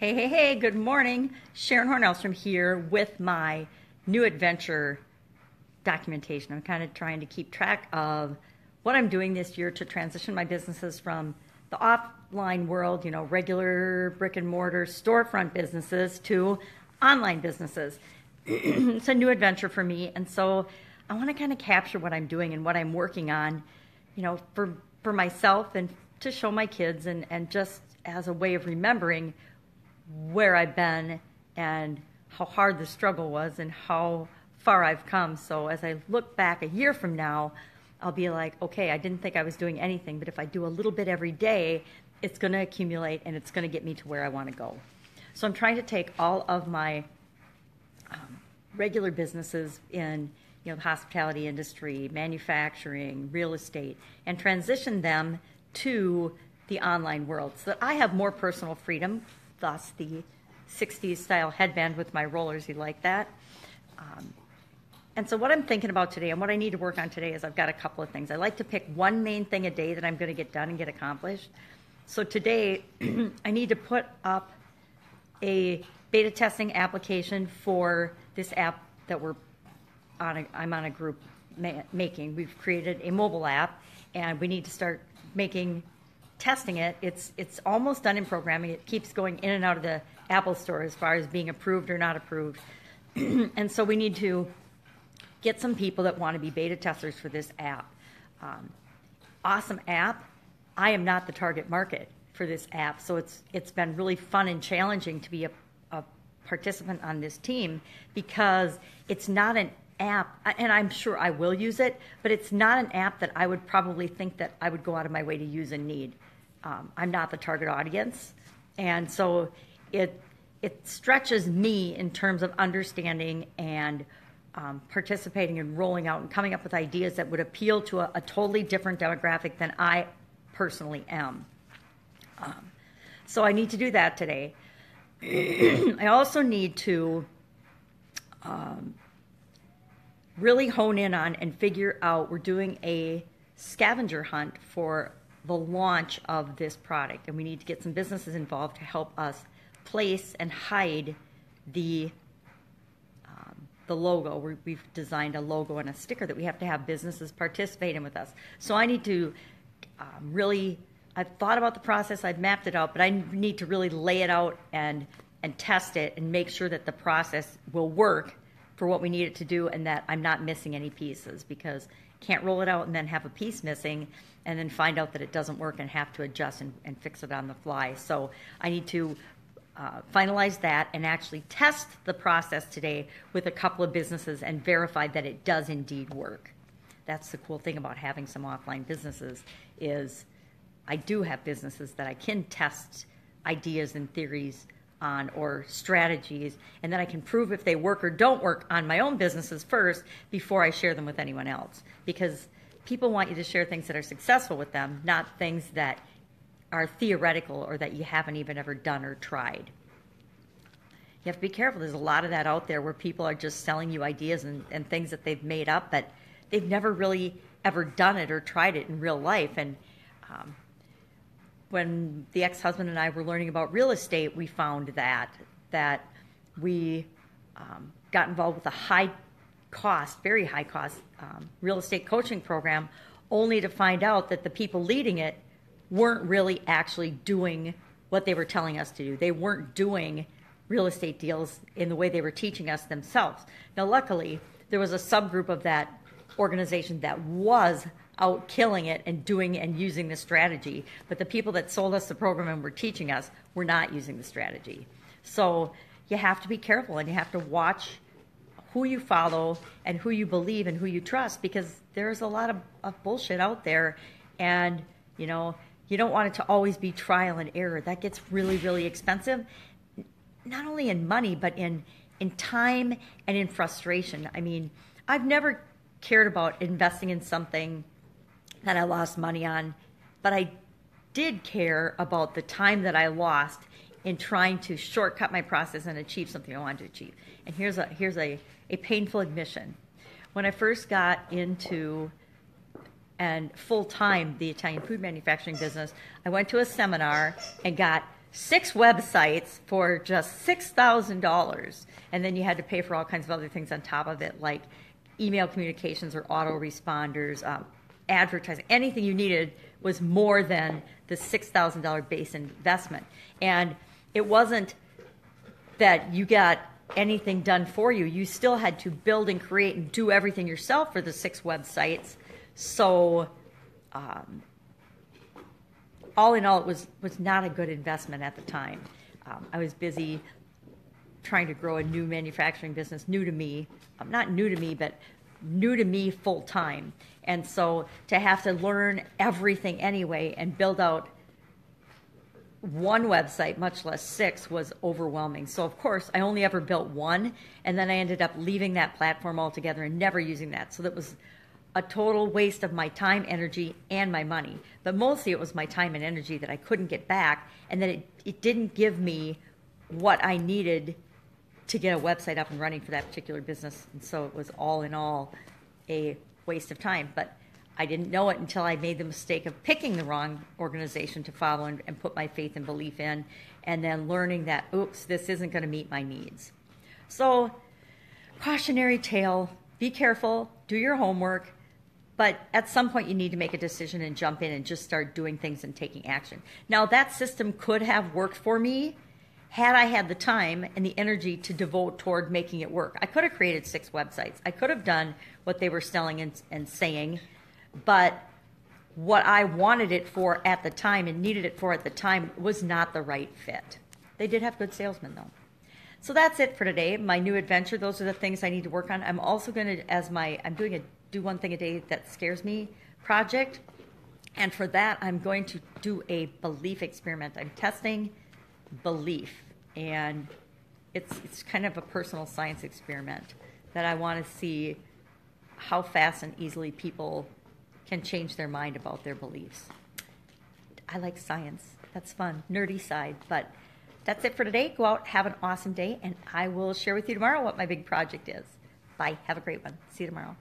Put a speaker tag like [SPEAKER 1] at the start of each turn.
[SPEAKER 1] Hey, good morning. Sharon Horne-Ellstrom here with my new adventure documentation. I'm kind of trying to keep track of what I'm doing this year to transition my businesses from the offline world, regular brick and mortar storefront businesses to online businesses. It's a new adventure for me, and so I want to kind of capture what I'm doing and what I'm working on, for myself and to show my kids and just as a way of remembering where I've been and how hard the struggle was and how far I've come. So as I look back a year from now, I'll be like, okay, I didn't think I was doing anything, but if I do a little bit every day, it's going to accumulate and it's going to get me to where I want to go. So I'm trying to take all of my regular businesses in the hospitality industry, manufacturing, real estate, and transition them to the online world so that I have more personal freedom, thus the 60s style headband with my rollers. You like that? And so what I'm thinking about today and what I need to work on today is I've got a couple of things. I like to pick one main thing a day that I'm going to get done and get accomplished. So today I need to put up a beta testing application for this app that I'm on a group making. We've created a mobile app and we need to start testing it. It's almost done in programming. It keeps going in and out of the Apple Store as far as being approved or not approved. And so we need to get some people that want to be beta testers for this app. Awesome app. I am not the target market for this app, so it's been really fun and challenging to be a participant on this team because it's not an app, and I'm sure I will use it, but it's not an app that I would probably think that I would go out of my way to use and need. I'm not the target audience, and so it stretches me in terms of understanding and participating and rolling out and coming up with ideas that would appeal to a totally different demographic than I personally am. So I need to do that today. I also need to really hone in on and figure out, we're doing a scavenger hunt for the launch of this product, and we need to get some businesses involved to help us place and hide the logo. We've designed a logo and a sticker that we have to have businesses participate in with us. So I need to I've thought about the process, I've mapped it out, but I need to really lay it out and test it and make sure that the process will work for what we need it to do and that I'm not missing any pieces, because can't roll it out and then have a piece missing and then find out that it doesn't work and have to adjust and fix it on the fly. So I need to finalize that and actually test the process today with a couple of businesses and verify that it does indeed work. That's the cool thing about having some offline businesses is I do have businesses that I can test ideas and theories on or strategies, and then I can prove if they work or don't work on my own businesses first before I share them with anyone else, because people want you to share things that are successful with them, not things that are theoretical or that you haven't even ever done or tried. You have to be careful. There's a lot of that out there where people are just selling you ideas and things that they've made up, but they've never really ever done it or tried it in real life. And when the ex-husband and I were learning about real estate, we found that we got involved with a very high cost real estate coaching program, only to find out that the people leading it weren't really actually doing what they were telling us to do. They weren't doing real estate deals in the way they were teaching us themselves. Now, luckily, there was a subgroup of that organization that was out killing it and doing and using the strategy, but the people that sold us the program and were teaching us were not using the strategy. So you have to be careful and you have to watch who you follow and who you believe and who you trust, because there's a lot of bullshit out there, and you don't want it to always be trial and error. That gets really, really expensive, not only in money, but in time and in frustration. I mean, I've never cared about investing in something that I lost money on, but I did care about the time that I lost in trying to shortcut my process and achieve something I wanted to achieve. And here's a painful admission. When I first got into and full-time the Italian food manufacturing business, I went to a seminar and got 6 websites for just $6,000. And then you had to pay for all kinds of other things on top of it, like email communications or autoresponders, advertising. Anything you needed was more than the $6,000 base investment. And it wasn't that you got anything done for you. You still had to build and create and do everything yourself for the 6 websites. So all in all, it was not a good investment at the time. I was busy trying to grow a new manufacturing business, new to me. Not new to me, but new to me full time. And so to have to learn everything anyway and build out one website, much less 6, was overwhelming. So of course, I only ever built one, and then I ended up leaving that platform altogether and never using that. So that was a total waste of my time, energy, and my money. But mostly it was my time and energy that I couldn't get back, and that it didn't give me what I needed to get a website up and running for that particular business. And so it was all in all a waste of time. But I didn't know it until I made the mistake of picking the wrong organization to follow and put my faith and belief in, and then learning that, oops, this isn't going to meet my needs. So, cautionary tale, be careful, do your homework, but at some point you need to make a decision and jump in and just start doing things and taking action. Now, that system could have worked for me had I had the time and the energy to devote toward making it work. I could have created 6 websites. I could have done what they were selling and saying, but what I wanted it for at the time and needed it for at the time was not the right fit. They did have good salesmen, though. So that's it for today. My new adventure, those are the things I need to work on. I'm also going to, I'm doing a do one thing a day that scares me project. And for that, I'm going to do a belief experiment. I'm testing belief. And it's kind of a personal science experiment that I want to see how fast and easily people can change their mind about their beliefs. I like science. That's fun. Nerdy side. But that's it for today. Go out, have an awesome day, and I will share with you tomorrow what my big project is. Bye. Have a great one. See you tomorrow.